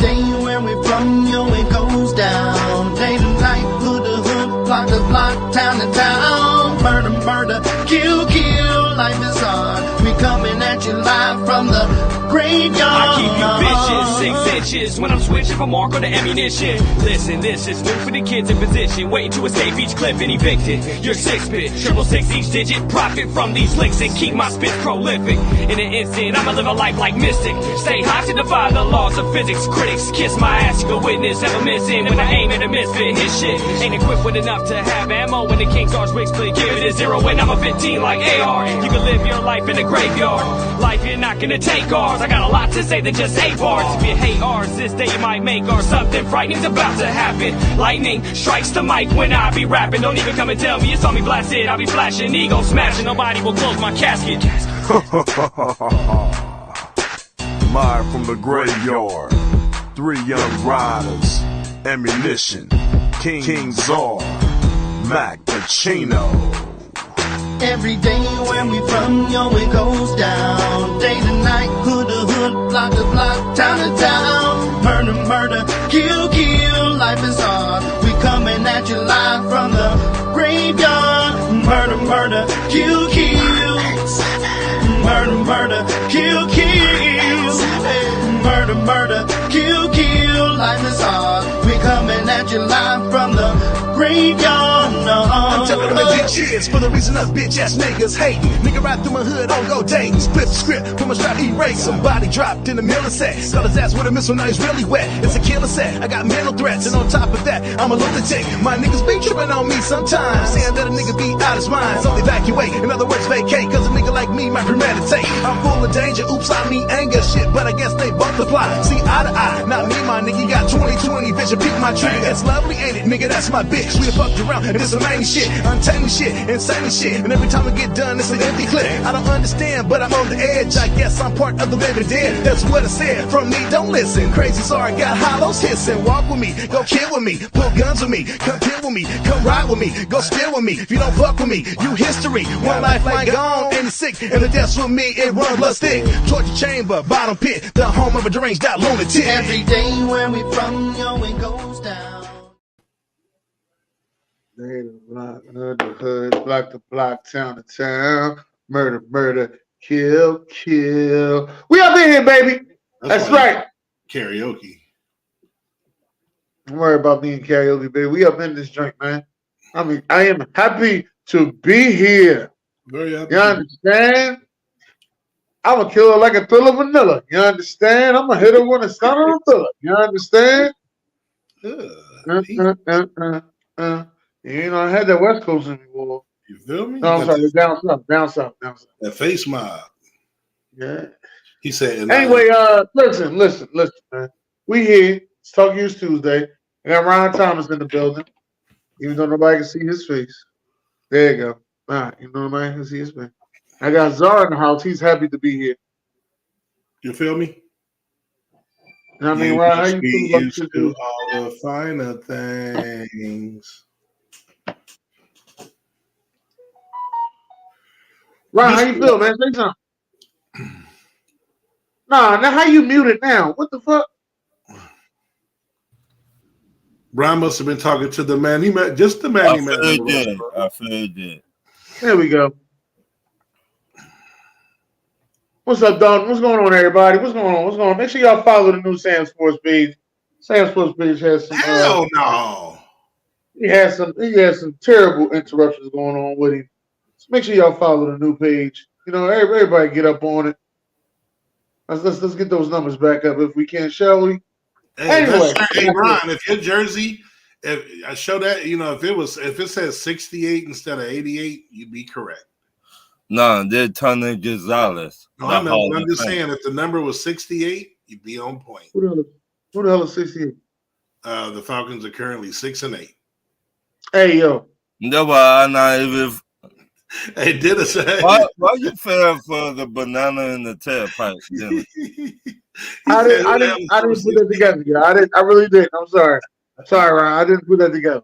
day where we from, yo, it goes down. Day to night, hood to hood, block to block, town to town. Murder, murder, kill, kill, life is hard. We coming at you live from the graveyard. I keep you vicious, 6 inches when I'm switching from Marco to ammunition. Listen, this is new for the kids in position, waiting to escape each clip and evicted. You're 6-bit, 666 each digit, profit from these licks and keep my spit prolific. In an instant, I'ma live a life like Mystic. Stay high to defy the laws of physics. Critics kiss my ass, you can witness, never missing. When I aim at a misfit, his shit ain't equipped with enough to have ammo. When the King's Arch wigs clear, give it a 0 when I'm a 15 like AR. You can live your life in the graveyard. Life, you're not gonna take ours. I got a lot to say than just 8 bars. If you hate ours, this day you might make ours. Something frightening's about to happen. Lightning strikes the mic when I be rapping. Don't even come and tell me you saw me blasted. I'll be flashing, ego smashing. Nobody will close my casket. Live from the graveyard, 3 young riders, ammunition, King Czar, Mac Pacino. Every day where we from, yo, it goes down. Day to night, hood to hood, block to block, town to town. Murder, murder, kill, kill, life is hard. We coming at you live from the graveyard. Murder, murder, kill, kill. Murder, murder, kill, kill. Murder, murder, kill, kill, life is hard. We coming at you live from the graveyard. I'm telling them bitches for the reason us bitch ass niggas hating. Nigga ride through my hood on go dating. Split the script from a strap erase. Somebody dropped in the middle of set. Got his ass with a missile, now he's really wet. It's a killer set. I got mental threats, and on top of that, I'm a lunatic. My niggas be tripping on me sometimes, saying that a nigga be out his mind. So evacuate, in other words, vacate. Cause a nigga like me might premeditate. I'm full of danger, oops, I mean anger shit, but I guess they both apply. See eye to eye, not me, my nigga. Got 20/20 vision, peek my trigger. It's lovely, ain't it, nigga? That's my bitch. We done fucked around, and this some main shit, untamed shit, insane shit. And every time I get done, it's an empty clip. I don't understand, but I'm on the edge. I guess I'm part of the living dead. That's what I said. From me, don't listen. Crazy, sorry, got hollows hissing. Walk with me, go kill with me, pull guns with me, come kill with me, come ride with me, go steal with me. If you don't fuck with me, you history. One lifeline gone, and it's sick. And the death's with me, it run blood stick. Torture chamber, bottom pit, the home of a deranged out lunatic. Every day where we from, yo, it goes down. Day to block, hood to hood, block to block, town to town, murder, murder, kill, kill. We up in here, baby. That's right. Karaoke. Don't worry about me and karaoke, baby. We up in this joint, man. I mean, I am happy to be here. Very happy. You understand? I'm a killer like a thriller vanilla. You understand? I'm a hitter when it's not on a thriller. You understand? You know, I had that West Coast anymore. You feel me? No, I'm sorry, down south. That face mob. Yeah. He said. Anyway, listen, man. We here. It's Talk Use Tuesday. I got Ron Thomas in the building, even though nobody can see his face. There you go. All right, you know nobody can see his face. I got Zara in the house. He's happy to be here. You feel me? You know what I mean, Ron, how you feel about used to all the finer things. Ron, how you feel, man? Say something. Nah, now how you muted now? What the fuck? Ron must have been talking to the man he met, just the man he met. I feel good. There we go. What's up, dog? What's going on, everybody? What's going on? Make sure y'all follow the new Sam Sports page. Sam Sports page has some. Hell no. He has some terrible interruptions going on with him. So make sure y'all follow the new page. You know, everybody get up on it. Let's get those numbers back up if we can, shall we? Hey, anyway, hey Ron, if your jersey, if I show that, you know, if it says 68 instead of 88, you'd be correct. No, they're Tony Gonzalez. No, I know, but I'm just saying, if the number was 68, you'd be on point. Who the hell is 68? The Falcons are currently 6-8. Hey, yo. No, but I'm not even. Hey, did it say? Why you fell for the banana in the tailpipe? I didn't put that together. I really didn't. I'm sorry. Sorry, Ron. I didn't put that together.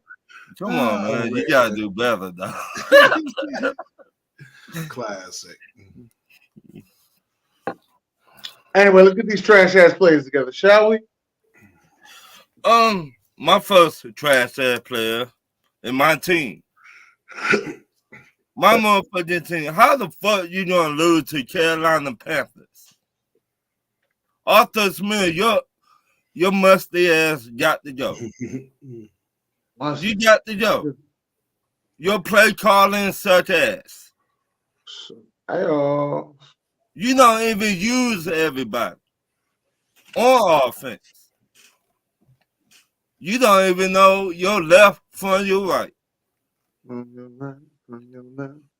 Come on, man. You gotta do better, though. Classic. Anyway, let's get these trash ass players together, shall we? My first trash ass player in my team. My motherfucking team. How the fuck you gonna lose to Carolina Panthers? Arthur Smith, your musty ass got to go. You got to go. Your play calling such as. You don't even use everybody on offense. You don't even know your left from your right.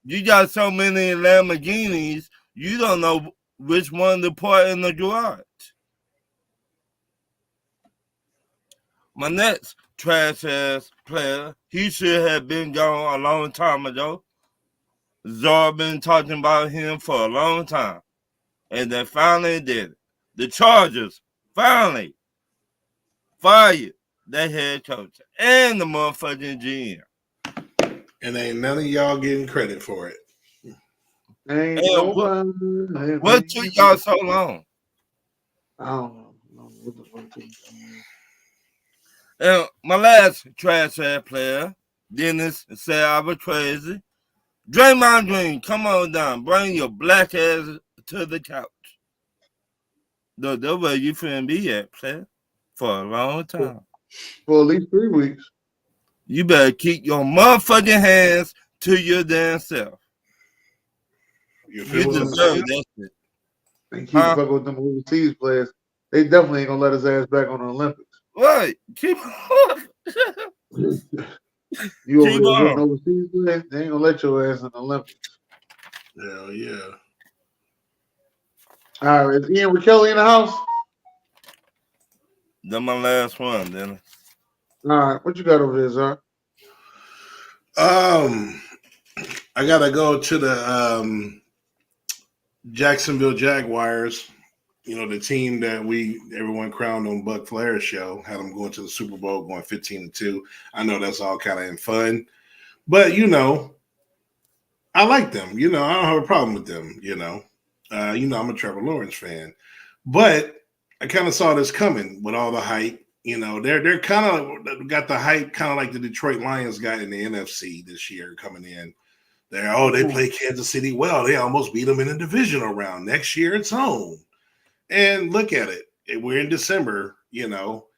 You got so many Lamborghinis, you don't know which one to put in the garage. My next trash ass player, he should have been gone a long time ago. Zor been talking about him for a long time. And they finally did it. The Chargers finally fired their head coach and the motherfucking GM. And ain't none of y'all getting credit for it. Ain't what took y'all so long? I don't know. And my last trash ass player, Dennis, said I was crazy. Draymond Green, come on down. Bring your black ass to the couch. The way you finna be at, player, for a long time. For at least 3 weeks. You better keep your motherfucking hands to your damn self. You deserve that shit. And keep fucking with them overseas players. They definitely ain't gonna let his ass back on the Olympics. Right. Keep on. You over there getting overseas players, they ain't gonna let your ass in the Olympics. Hell yeah. All right, is Ian Kelly in the house? That's my last one, Dennis. All right, what you got over there, sir? I gotta go to the Jacksonville Jaguars. You know, the team that everyone crowned on Buck Flair's show, had them going to the Super Bowl, going 15-2. I know that's all kind of in fun, but you know, I like them. You know, I don't have a problem with them. You know, I'm a Trevor Lawrence fan, but I kind of saw this coming with all the hype. You know, they're kind of got the hype, kind of like the Detroit Lions got in the NFC this year coming in. They play Kansas City well. They almost beat them in a divisional round. Next year it's home. And look at it. We're in December, you know,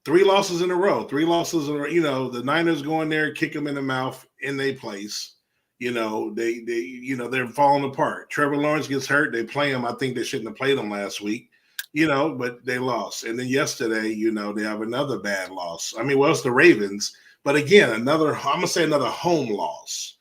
3 losses in a row. You know, the Niners go in there, kick them in the mouth in their place. You know, they're falling apart. Trevor Lawrence gets hurt. They play him. I think they shouldn't have played him last week, you know, but they lost. And then yesterday, you know, they have another bad loss. I mean, well, it's the Ravens. But again, I'm going to say another home loss.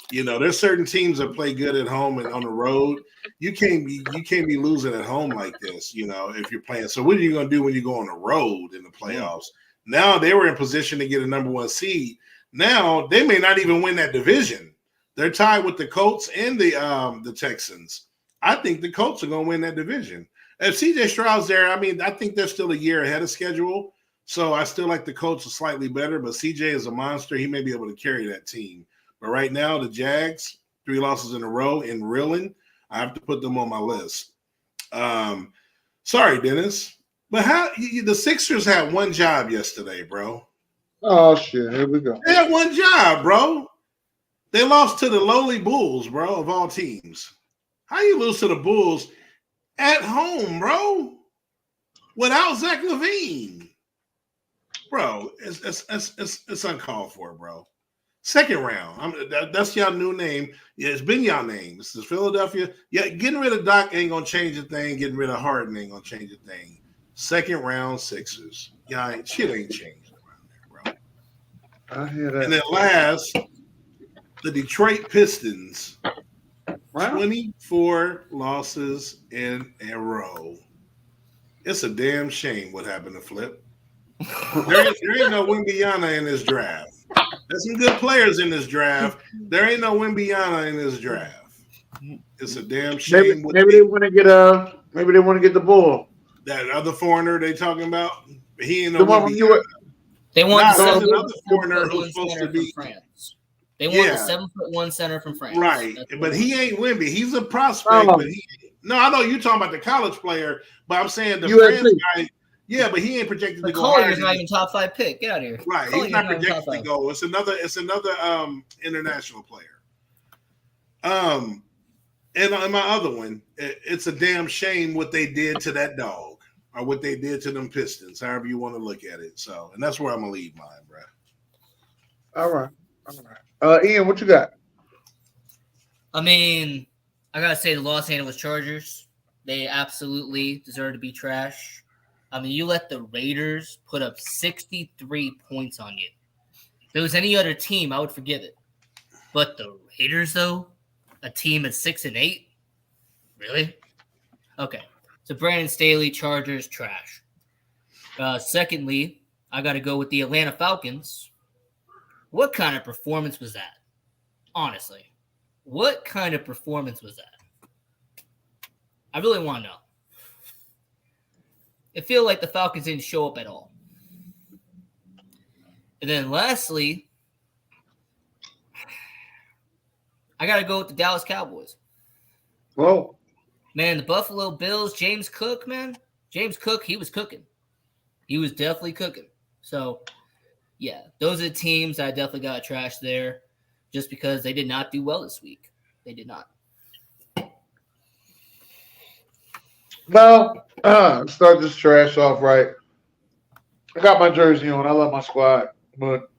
You know, there's certain teams that play good at home and on the road. You can't be losing at home like this, you know, if you're playing. So what are you going to do when you go on the road in the playoffs? Now they were in position to get a number 1 seed. Now they may not even win that division. They're tied with the Colts and the Texans. I think the Colts are going to win that division. If CJ Stroud's there, I mean, I think they're still a year ahead of schedule. So I still like the Colts are slightly better, but CJ is a monster. He may be able to carry that team. But right now, the Jags, 3 losses in a row and reeling. I have to put them on my list. Sorry, Dennis. But the Sixers had one job yesterday, bro. Oh, shit. Here we go. They had one job, bro. They lost to the lowly Bulls, bro, of all teams. How you lose to the Bulls at home, bro, without Zach LaVine? Bro, it's uncalled for, bro. Second round. That's y'all new name. Yeah, it's been y'all name. This is Philadelphia. Yeah, getting rid of Doc ain't gonna change a thing. Getting rid of Harden ain't gonna change a thing. Second round Sixers. Yeah, shit ain't changed around there, bro. I hear that. And then last, the Detroit Pistons. 24 losses in a row. It's a damn shame what happened to Flip. There ain't no Wembanyama in this draft. There's some good players in this draft. There ain't no Wembanyama in this draft. It's a damn shame. Maybe they want to get the Bull. That other foreigner they talking about. He ain't no the one from Wembanyama. They want another foreigner who's supposed to be France. They want the 7'1" center from France. Right, but he ain't Wemby. He's a prospect, but I know you're talking about the college player, but I'm saying the France guy. Yeah, but he ain't projected But to go higher. Collier's not even top 5 pick. Get out of here. Right, Collier's he's not even projected top to 5. go. It's another international player. And my other one, it's a damn shame what they did to that dog or what they did to them Pistons, however you want to look at it. So, and that's where I'm gonna leave mine, bro. All right. Ian, what you got? I mean, I gotta say the Los Angeles Chargers, they absolutely deserve to be trash. I mean, you let the Raiders put up 63 points on you. If it was any other team, I would forgive it. But the Raiders, though, a team at 6-8, really? Okay, so Brandon Staley, Chargers, trash. Secondly, I got to go with the Atlanta Falcons. What kind of performance was that? Honestly, what kind of performance was that? I really want to know. It feels like the Falcons didn't show up at all. And then lastly, I got to go with the Dallas Cowboys. Whoa. Man, the Buffalo Bills, James Cook, man. James Cook, he was cooking. He was definitely cooking. So, yeah, those are the teams I definitely got to trash there just because they did not do well this week. They did not. Well, start this trash off right. I got my jersey on. I love my squad. But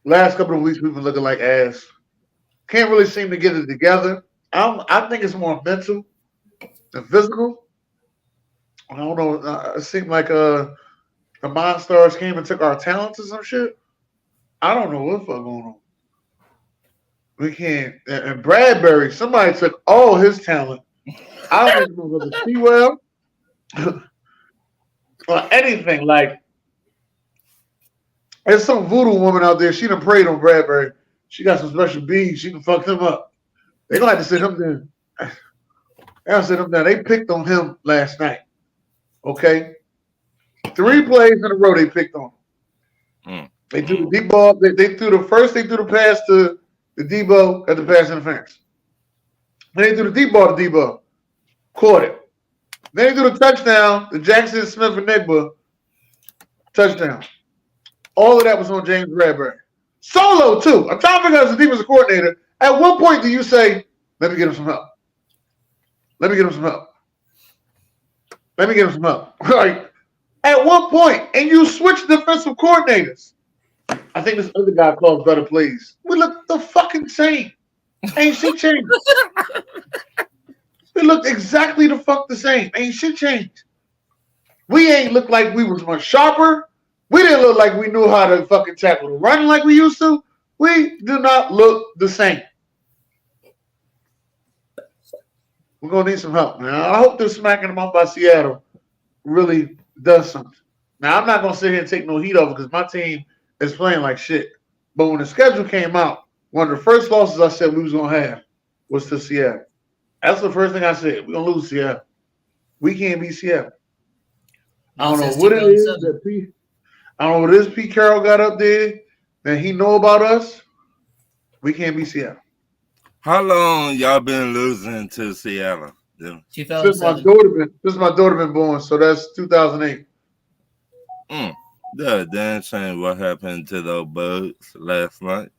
last couple of weeks, we've been looking like ass. Can't really seem to get it together. I think it's more mental than physical. I don't know. It seemed like the Monstars came and took our talents or some shit. I don't know what the fuck going on. We can't. And Bradbury, somebody took all his talent. I don't know whether see well or anything. Like, there's some voodoo woman out there. She done prayed on Bradbury. She got some special beads. She can fuck him up. They gonna have to sit him down. They gonna sit him down. They picked on him last night. Okay, 3 plays in a row they picked on him. They threw the deep ball. They threw the pass to the Debo at the pass interference. Then they threw the deep ball to Debo. Caught it. Then they threw the touchdown to Jackson Smith and Negba. Touchdown. All of that was on James Bradbury. Solo, too. I'm trying to figure out as a defensive coordinator. At what point do you say, let me get him some help? Let me get him some help. Let me get him some help. Like, at what point? And you switch defensive coordinators. I think this other guy calls better plays. We look the fucking same. Ain't shit changed. We looked exactly the fuck the same. Ain't shit changed. We ain't look like we was much sharper. We didn't look like we knew how to fucking tackle the run like we used to. We do not look the same. We're going to need some help, man. I hope this smacking them up by Seattle really does something. Now, I'm not going to sit here and take no heat over because my team is playing like shit. But when the schedule came out, one of the first losses I said we was going to have was to Seattle. That's the first thing I said. We're going to lose Seattle. We can't beat Seattle. I don't know what it is that Pete Carroll got up there that he know about us. We can't beat Seattle. How long y'all been losing to Seattle? Since my daughter been born, so that's 2008. Yeah, damn shame what happened to those bugs last night.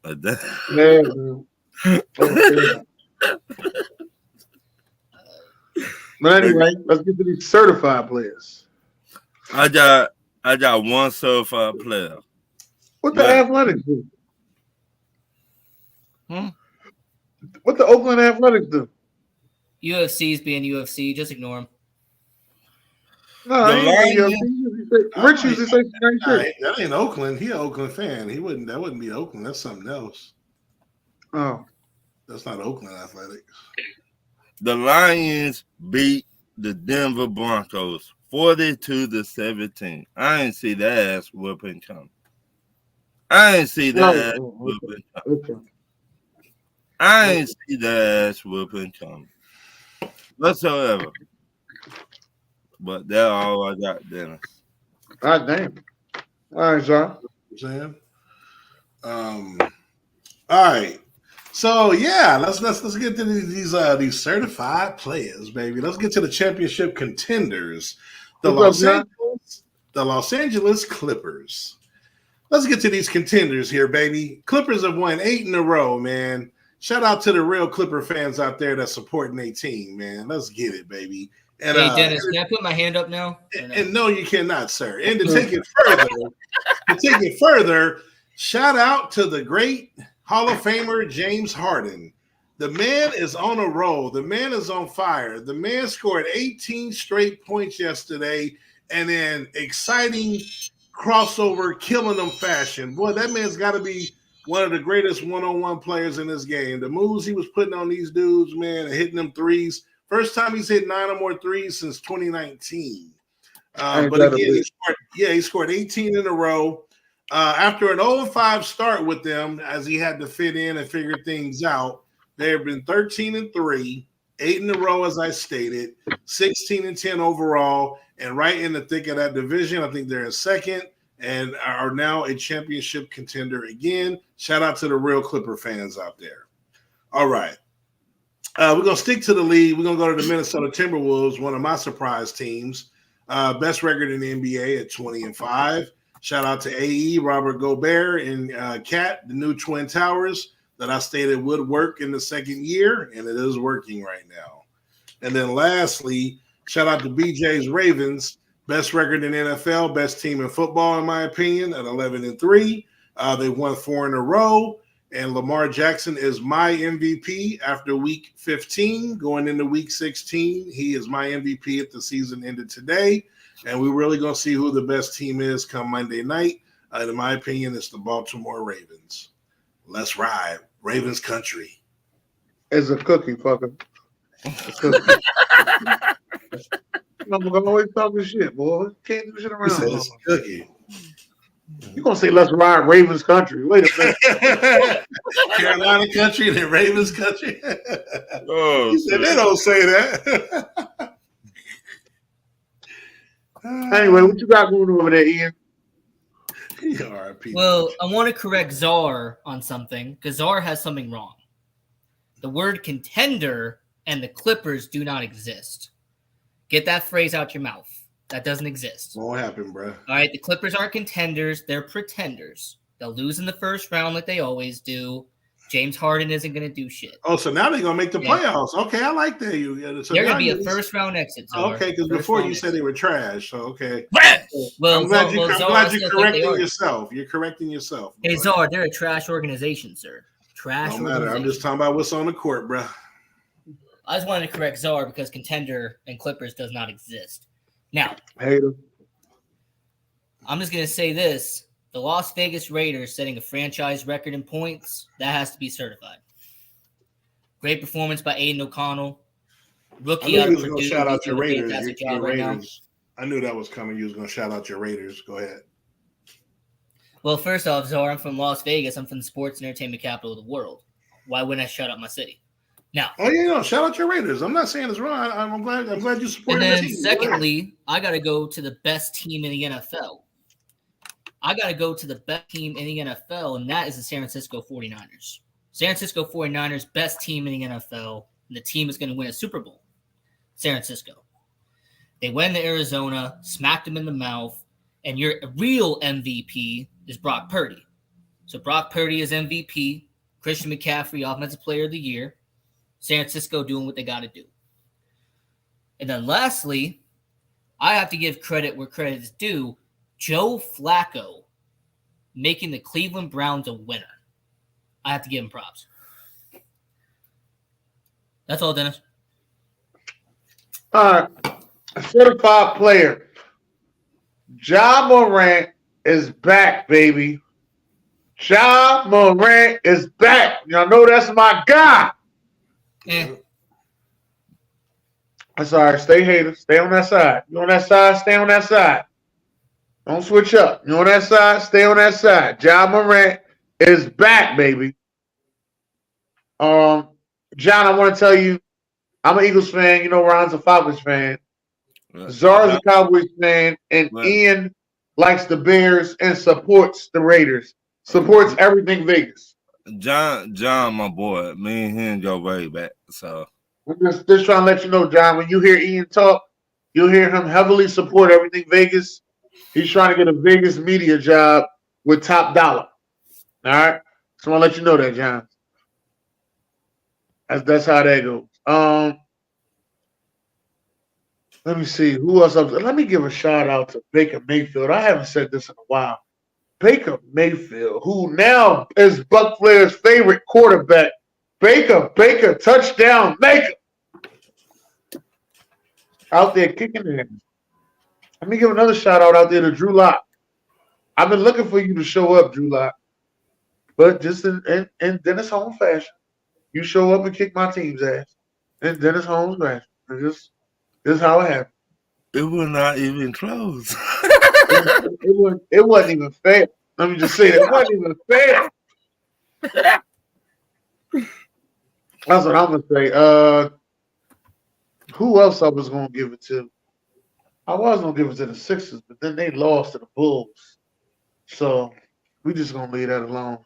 Yeah, man. But anyway, let's get to these certified players. I got one certified player. What the Athletics do? What the Oakland Athletics do? UFC's being UFC. Just ignore him. No, Rich used to say that ain't Oakland. He an Oakland fan. That wouldn't be Oakland. That's something else. Oh. That's not Oakland Athletics. The Lions beat the Denver Broncos 42-17. I ain't see that ass whooping coming. I ain't see that ass whooping coming. I ain't see that ass whooping coming whatsoever. But that's all I got, Dennis. God damn. All right, John. Sam. All right. So yeah, let's get to these certified players, baby. Let's get to the championship contenders. The Los Angeles Los Angeles Clippers. Let's get to these contenders here, baby. Clippers have won 8 in a row, man. Shout out to the real Clipper fans out there that's supporting their team, man. Let's get it, baby. And, hey, Dennis, can I put my hand up now? And no, you cannot, sir. And to take it further, shout out to the great Hall of Famer James Harden. The man is on a roll. The man is on fire. The man scored 18 straight points yesterday, and in exciting crossover, killing them fashion. Boy, that man's got to be one of the greatest one-on-one players in this game. The moves he was putting on these dudes, man, and hitting them threes. First time he's hit 9 or more threes since 2019. But again, he scored 18 in a row. After an 0-5 start with them, as he had to fit in and figure things out, they have been 13-3, 8 in a row, as I stated, 16-10 overall, and right in the thick of that division. I think they're in second and are now a championship contender again. Shout out to the real Clipper fans out there. All right. We're going to stick to the league. We're going to go to the Minnesota Timberwolves, one of my surprise teams. Best record in the NBA at 20-5. Shout out to AE, Robert Gobert, and Cat, the new Twin Towers that I stated would work in the second year, and it is working right now. And then lastly, shout out to BJ's Ravens, best record in NFL, best team in football, in my opinion, at 11-3. They won 4 in a row, and Lamar Jackson is my MVP after week 15. Going into week 16, he is my MVP if the season ended today, and we're really going to see who the best team is come Monday night. In my opinion, it's the Baltimore Ravens. Let's ride. Ravens country. It's a cookie, fucker. I'm always talking shit, boy. Can't do shit around. It's a cookie. You gonna say let's ride Ravens country? Wait a minute. Carolina country and then Ravens country. He said they don't say that. Anyway, what you got going over there, Ian? Well, I want to correct Czar on something because Czar has something wrong. The word contender and the Clippers do not exist. Get that phrase out your mouth. That doesn't exist. Won't happen, bro. All right, the Clippers aren't contenders. They're pretenders. They'll lose in the first round like they always do. James Harden isn't going to do shit. Oh, so now they're going to make the playoffs. Okay, I like that. So they're going to be a first-round exit. Czar. Okay, because before you said they were trash. So, okay. Well, I'm glad you're correcting yourself. You're correcting yourself. Hey, Czar, they're a trash organization, sir. Trash organization. I'm just talking about what's on the court, bro. I just wanted to correct Czar because contender and Clippers does not exist. Now, Hater. I'm just going to say this. The Las Vegas Raiders setting a franchise record in points, that has to be certified. Great performance by Aiden O'Connell. Rookie out of Purdue. Shout out your Raiders. Your Raiders. I knew that was coming. You was going to shout out your Raiders. Go ahead. Well, first off, Czar, I'm from Las Vegas. I'm from the sports and entertainment capital of the world. Why wouldn't I shout out my city? Now, shout out your Raiders. I'm not saying it's wrong. I'm glad you support the team. And then secondly, I got to go to the best team in the NFL. I got to go to the best team in the NFL, and that is the San Francisco 49ers. San Francisco 49ers, best team in the NFL, and the team is going to win a Super Bowl. San Francisco. They went to Arizona, smacked them in the mouth, and your real MVP is Brock Purdy. So Brock Purdy is MVP. Christian McCaffrey, Offensive Player of the Year. San Francisco doing what they got to do. And then lastly, I have to give credit where credit is due. Joe Flacco making the Cleveland Browns a winner. I have to give him props. That's all, Dennis. All right. A certified player. Ja Morant is back, baby. Ja Morant is back. Y'all know that's my guy. Yeah. That's all right. Stay haters. Stay on that side. You on that side? Stay on that side. Don't switch up. You on that side? Stay on that side. Ja Morant is back, baby. John, I want to tell you, I'm an Eagles fan. You know, Ron's a Falcons fan. Czar's a Cowboys fan, and Ian likes the Bears and supports the Raiders. Supports everything Vegas. John, my boy, me and him go way back. So I'm just trying to let you know, John, when you hear Ian talk, You'll hear him heavily support everything Vegas. He's trying to get a Vegas media job with top dollar. All right. So I'll let you know that, John. That's how that goes. Let me see who else. Let me give a shout out to Baker Mayfield. I haven't said this in a while. Baker Mayfield, who now is Buck Flair's favorite quarterback. Baker, touchdown, maker. Out there kicking it. Let me give another shout out there to Drew Lock. I've been looking for you to show up, Drew Lock. But just in Dennis Holmes fashion, you show up and kick my team's ass. In Dennis Holmes fashion. This is how it happened. It was not even close. It wasn't even fair. Let me just say that. It wasn't even fair. That's what I'm going to say. Who else I was going to give it to? I was going to give it to the Sixers, but then they lost to the Bulls. So we just going to leave that alone.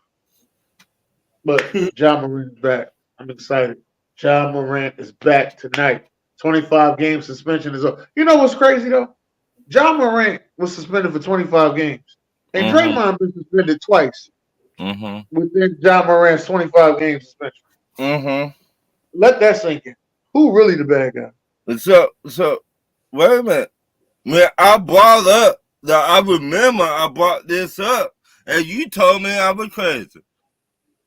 But Ja Morant's back. I'm excited. Ja Morant is back tonight. 25-game suspension is up. You know what's crazy, though? Ja Morant was suspended for 25 games. And Draymond been suspended twice within Ja Morant's 25-game suspension. Let that sink in. Who really the bad guy? So wait a minute. When I brought up that I remember I brought this up, and you told me I was crazy.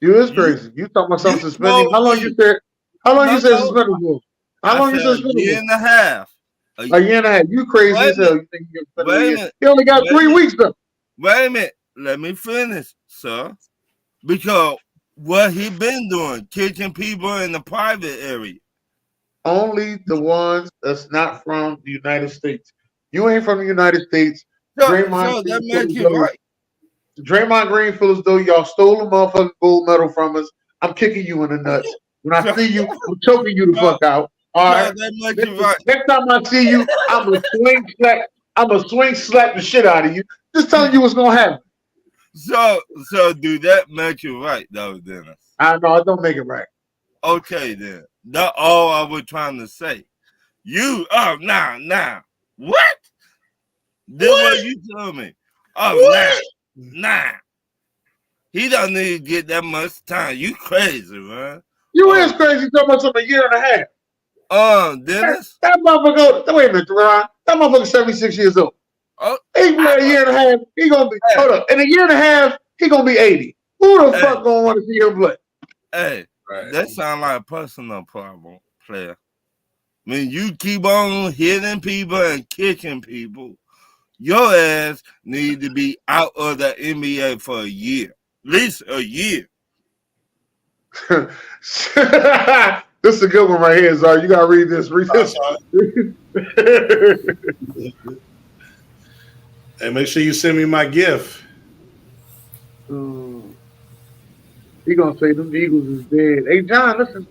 You is crazy. You talking about something suspended? How long you said suspended for? How long you said suspended for? A year and a half. A year and a half. You crazy as hell. You think you get suspended a year? He only got 3 weeks though. Wait a minute. Let me finish, sir. Because what he been doing, kicking people in the private area. Only the ones that's not from the United States. You ain't from the United States. Draymond Green feels as though y'all stole a motherfucking gold medal from us. I'm kicking you in the nuts. When I see you, I'm choking you the fuck out. All right. Next time I see you, I'm a swing slap the shit out of you. Just telling you what's gonna happen. So do that make you right though, Dennis? I know it don't make it right. Okay then. That's all I was trying to say. You now. What? This what you told me. Nah. He don't need to get that much time. You crazy, man. You is crazy talking about something a year and a half. Dennis? That motherfucker, wait a minute, Ron. That motherfucker's 76 years old. He play a year and a half. He gonna be hold up. In a year and a half, he gonna be 80. Who the fuck gonna want to see him play? Hey, that sound like a personal problem, player. When you keep on hitting people and kicking people, your ass need to be out of the NBA for a year. At least a year. This is a good one right here, Zar. You gotta read this. Read this. Hey, make sure you send me my gift. He gonna say them Eagles is dead. Hey, John, listen.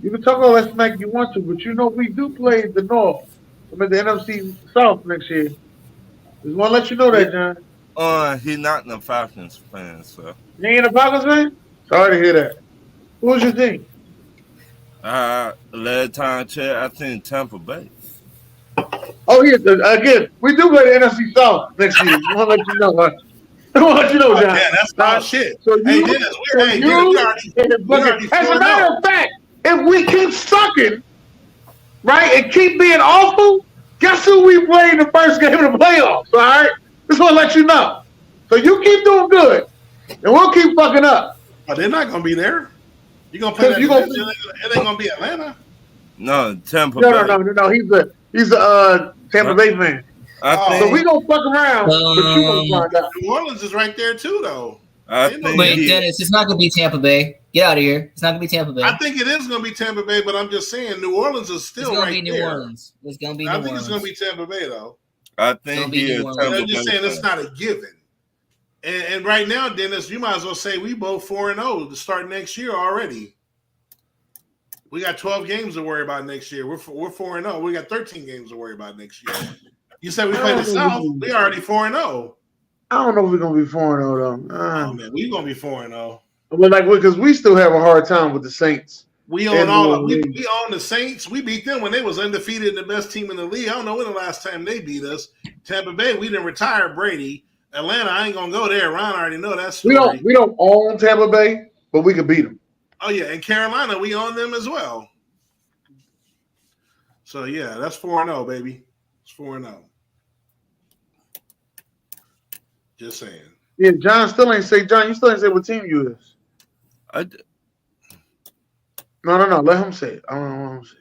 You can talk all that smack you want to, but you know we do play the North. I'm at the NFC South next year. Just want to let you know that, John. He's not in the Falcons fan, so. You ain't a Falcons fan? Sorry to hear that. Who's your team? Last time check, I think Tampa Bay. Oh, yeah. Again, we do play the NFC South next year. I want to let you know. I want to let you know, John. Yeah, that's not shit. So as a matter of fact, if we keep sucking, right, and keep being awful, guess who we play in the first game of the playoffs, all right? Just want to let you know. So you keep doing good, and we'll keep fucking up. Oh, they're not going to be there. You're going to play that. It ain't going to be Atlanta. No, Tampa Bay. No. He's a Tampa Bay fan. So we going to fuck around, but you going to find out. New Orleans is right there, too, though. Wait, Dennis, it's not going to be Tampa Bay. Get out of here. It's not going to be Tampa Bay. I think it is going to be Tampa Bay, but I'm just saying New Orleans is still right there. It's going to be New Orleans. It's going to be New Orleans. I think it's going to be Tampa Bay, though. I think he is. I'm just saying it's not a given. And right now, Dennis, you might as well say we both 4-0 to start next year already. We got 12 games to worry about next year. We're 4-0. We got 13 games to worry about next year. You said we play the South. We already 4-0. I don't know if we're gonna be 4-0 though. Oh man, we're gonna be 4-0. But because we still have a hard time with the Saints We own we own the Saints. We beat them when they was undefeated and the best team in the league. I don't know when the last time they beat us. Tampa Bay, we didn't retire Brady. Atlanta, I ain't gonna go there. Ron already know that story. We don't own Tampa Bay, but we could beat them. Oh yeah, and Carolina, we own them as well. So yeah, that's 4-0, baby. It's 4-0. Just saying. Yeah, John still ain't say. John, you still ain't say what team you is. No. Let him say it. I don't want him to say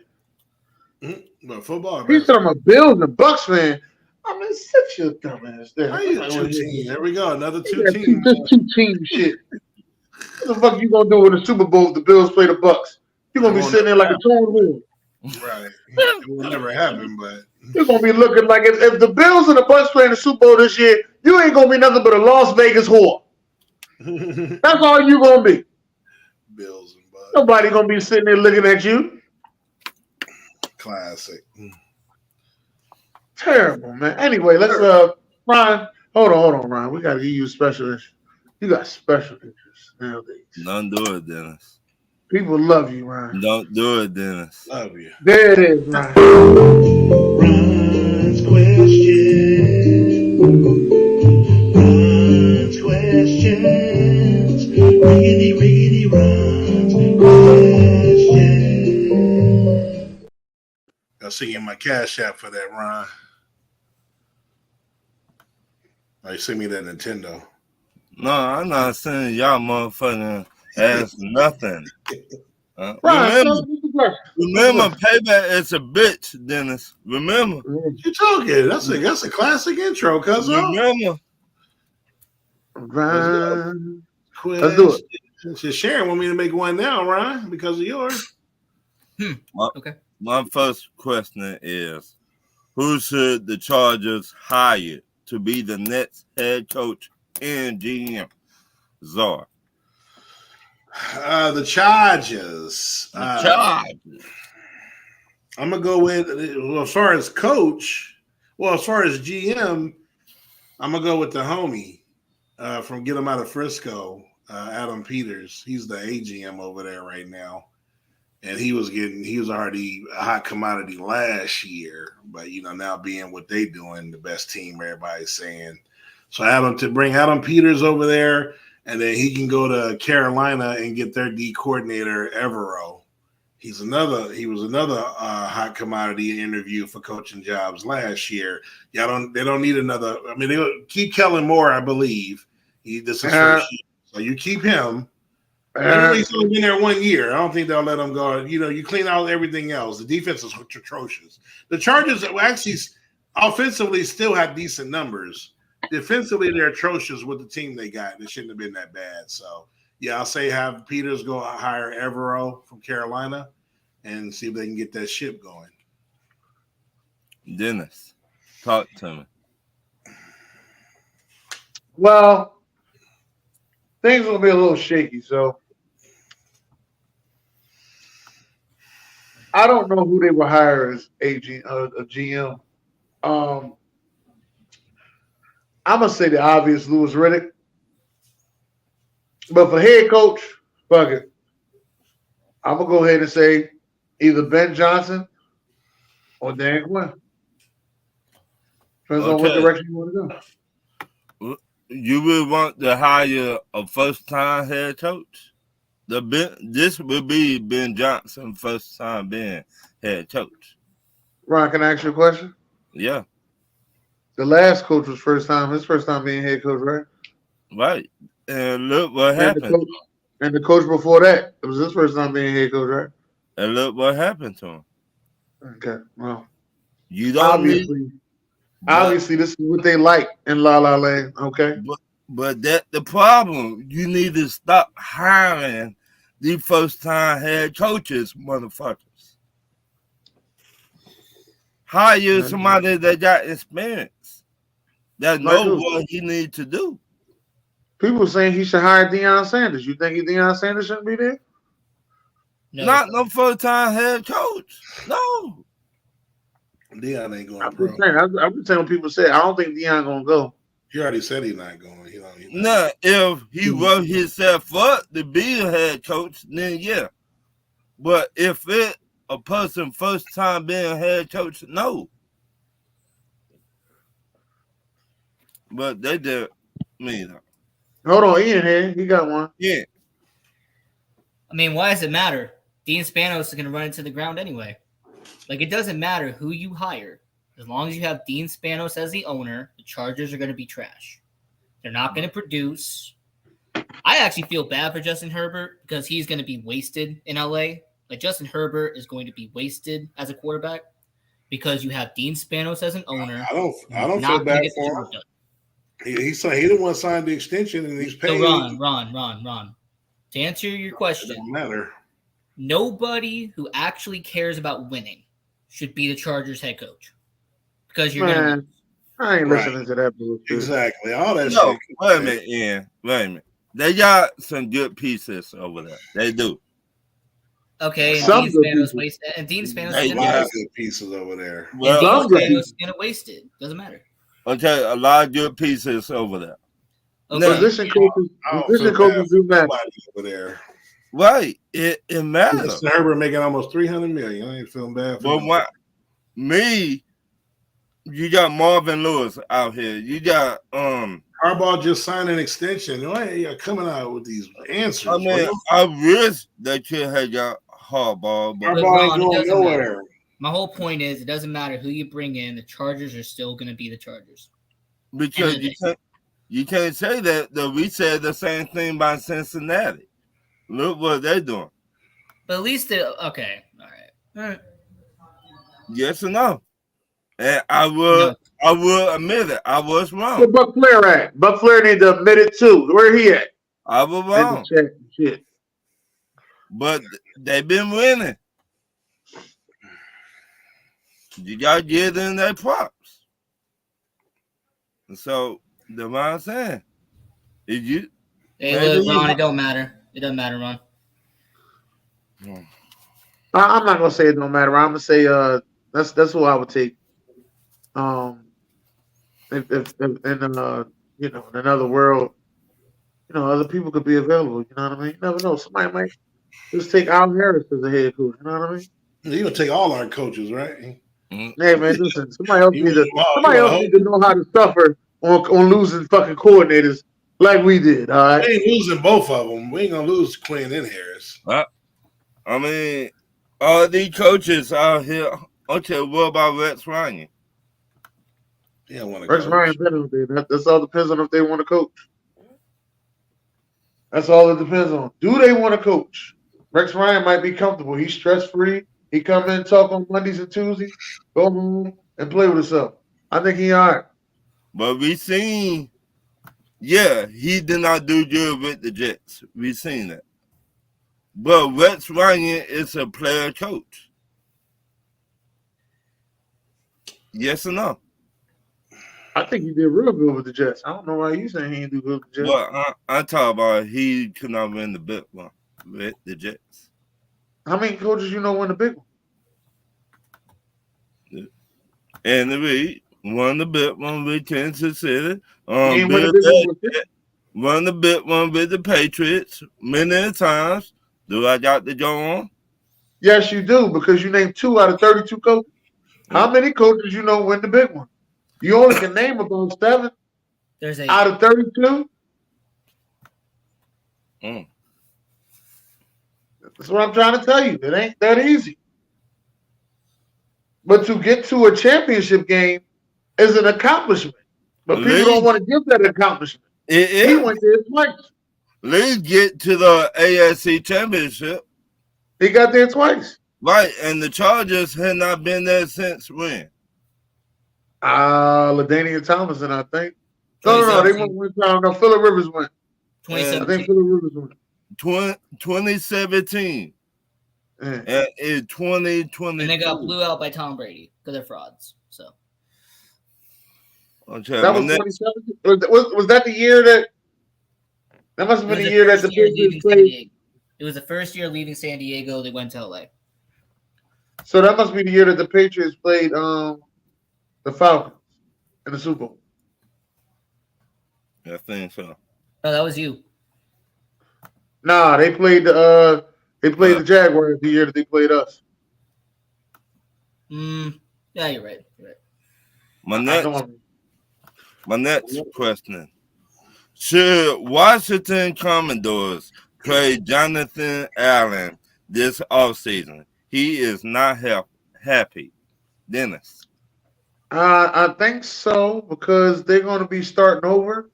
it. But football. He said I'm a Bills and Bucks fan. I mean, sit your dumb ass there. How you two teams? There we go. Another two teams. This two-team shit. What the fuck you gonna do in the Super Bowl if the Bills play the Bucks? You gonna be sitting there like a torn wheel. Right. It will never happen, but you're gonna be looking like if the Bills and the Bucks play in the Super Bowl this year, you ain't gonna be nothing but a Las Vegas whore. That's all you gonna be. Bills and Bucks. Nobody gonna be sitting there looking at you. Classic. Terrible, man. Anyway, let's Ryan. Hold on, Ryan. We gotta give you a special interest. You got special interest nowadays. Don't do it, Dennis. People love you, Ryan. Don't do it, Dennis. Love you. There it is, Ryan. Ryan's questions. Ryan's questions. Riggedy Ryan's questions. I'll see you in my Cash App for that, Ron. You send me that Nintendo. No, I'm not sending y'all motherfucking ass nothing. Remember, payback is a bitch, Dennis. Remember. You talking? That's a classic intro, cuz. Remember. Ryan. Let's do it. Just Sharon want me to make one now, Ryan, because of yours. Okay. My first question is, who should the Chargers hire to be the next head coach and GM? Czar. The Chargers. I'm gonna go with as far as coach. Well, as far as GM, I'm gonna go with the homie from Get 'Em Out of Frisco, Adam Peters. He's the AGM over there right now, and he was already a hot commodity last year, but now being what they doing, the best team everybody's saying. So bring Adam Peters over there, and then he can go to Carolina and get their D coordinator Evero. He was another hot commodity interview for coaching jobs last year. They don't need another. I mean, they'll keep Kellen Moore, I believe. This is first year, so you keep him. He's only been there 1 year. I don't think they'll let him go. You clean out everything else. The defense is atrocious. The Chargers actually offensively still have decent numbers. Defensively, they're atrocious with the team they got. It shouldn't have been that bad. So, yeah, I'll say have Peters go hire Evero from Carolina and see if they can get that ship going. Dennis, talk to me. Well, things will be a little shaky, so I don't know who they will hire as a GM. I'm gonna say the obvious, Louis Riddick. But for head coach, fuck it. I'm gonna go ahead and say either Ben Johnson or Dan Quinn. Depends on what direction you want to go. You would want to hire a first-time head coach? This would be Ben Johnson first time being head coach. Ron, can I ask you a question? Yeah. The last coach was his first time being head coach, right? Right. And look what happened. And the coach before that, it was his first time being head coach, right? And look what happened to him. Okay, well. You don't obviously this is what they like in La La Land, okay? But that's the problem. You need to stop hiring the first-time head coaches, motherfuckers. Hire somebody that got experience, that knows what he needs to do. People saying he should hire Deion Sanders. You think Deion Sanders shouldn't be there? No. Not no first-time head coach. No. Deion ain't going. I'm just saying what people say. I don't think Deion gonna go. He already said he's not going. No, if he wrote himself up to be a head coach, then yeah. But if it a person first time being head coach, no. But they did me though. Hold on, Ian here. He got one. Yeah. I mean, why does it matter? Dean Spanos is going to run into the ground anyway. Like, it doesn't matter who you hire. As long as you have Dean Spanos as the owner, the Chargers are going to be trash. They're not going to produce. I actually feel bad for Justin Herbert because he's going to be wasted in LA. Like, Justin Herbert is going to be wasted as a quarterback because you have Dean Spanos as an owner. I don't feel bad for him. He said he didn't want to sign the extension, and he's paid. So Ron. To answer your question, it doesn't matter. Nobody who actually cares about winning should be the Chargers head coach because you're going to. I ain't listening to that bullshit. Exactly. All that No, shit. wait a minute, Ian. Wait a minute. They got some good pieces over there. They do. Okay, Some and good Dean Spanos people. wasted. And Dean Spanos Hey, is A going lot to of good pieces over there. Well, waste it. Doesn't matter. okay, a lot of good pieces over there. Okay. No. Position coaches do matter. Over there. Right. It matters. Justin Herbert making almost $300 million. I ain't feeling bad for But him. what me, you got Marvin Lewis out here. You got Harbaugh just signed an extension. Why are you coming out with these answers? I mean, I wish that kid had got Harbaugh, but Harbaugh ain't Ron, it going doesn't nowhere. matter. My whole point is it doesn't matter who you bring in, the Chargers are still going to be the Chargers. because you can't say that we said the same thing about Cincinnati. Look what they're doing. But at least okay. All right. Yes or no? And I will admit it. I was wrong. Where Buck Flair at? Buck Flair need to admit it too. Where he at? I was wrong. Shit. But they've been winning. You got to give them their props. And so, the what I'm saying is you. Hey, look, Ron, it don't matter. It doesn't matter, Ron. I'm not gonna say it don't matter. I'm gonna say that's who I would take. If in in another world, other people could be available. You know what I mean? You never know. Somebody might just take Al Harris as a head coach. You know what I mean? You're gonna take all our coaches, right? Hey man, listen. Somebody else need to know how to suffer on losing fucking coordinators like we did. All right. We ain't losing both of them. We ain't gonna lose Quinn and Harris. I mean, all these coaches out here. Okay, what about Rex Ryan? Yeah, want to Rex Ryan better than that's all depends on if they want to coach. That's all it depends on. Do they want to coach? Rex Ryan might be comfortable. He's stress free. He come in, talk on Mondays and Tuesdays, go home and play with himself. I think he all right. But we seen, he did not do good with the Jets. We seen that. But Rex Ryan is a player coach. Yes or no? I think he did real good with the Jets. I don't know why you saying he didn't do good with the Jets. Well, I talk about he could not win the big one with the Jets. How many coaches win the big one? And we won the big one with Kansas City. Won the big one with the Patriots many times. Do I got to go on? Yes, you do, because you named 2 out of 32 coaches. How many coaches win the big one? You only can name about 7 There's 8 out of 32. That's what I'm trying to tell you. It ain't that easy. But to get to a championship game is an accomplishment. But people don't want to give that accomplishment. He went there twice. Let's get to the AFC Championship. He got there twice. Right, and the Chargers had not been there since when? LaDainian Tomlinson, I think. No, they went one time. No, Phillip Rivers went. 2017. I think Phillip Rivers went. 2017. And in 2020. And they got blew out by Tom Brady because they're frauds. So okay, that was 2017. Was that the year that must have been the year that the Patriots played? It was the first year leaving San Diego. They went to LA. So that must be the year that the Patriots played the Falcons in the Super Bowl. I think so. Oh, that was you. Nah, they played the They played the Jaguars the year that they played us. Yeah, you're right. You're right. My next question. Should Washington Commodores play Jonathan Allen this offseason? He is not happy. Dennis. I think so because they're going to be starting over.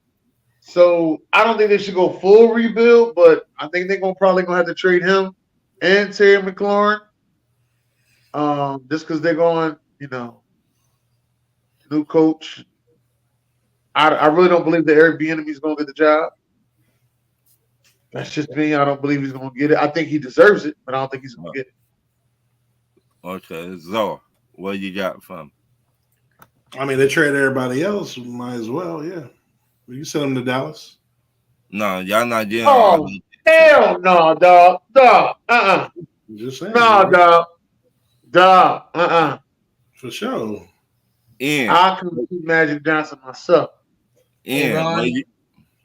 So I don't think they should go full rebuild, but I think they're probably going to have to trade him and Terry McLaurin. Just because they're going, new coach. I really don't believe that Eric Bieniemy is going to get the job. That's just me. I don't believe he's going to get it. I think he deserves it, but I don't think he's going to get it. Okay, Zor, what you got from? I mean, they trade everybody else. Might as well, yeah. You send them to Dallas. No, y'all not getting. Oh, hell no, dog. Dog. Just saying. No, dog. Dog. For sure. I couldn't see Magic Johnson myself. Hey, Ron,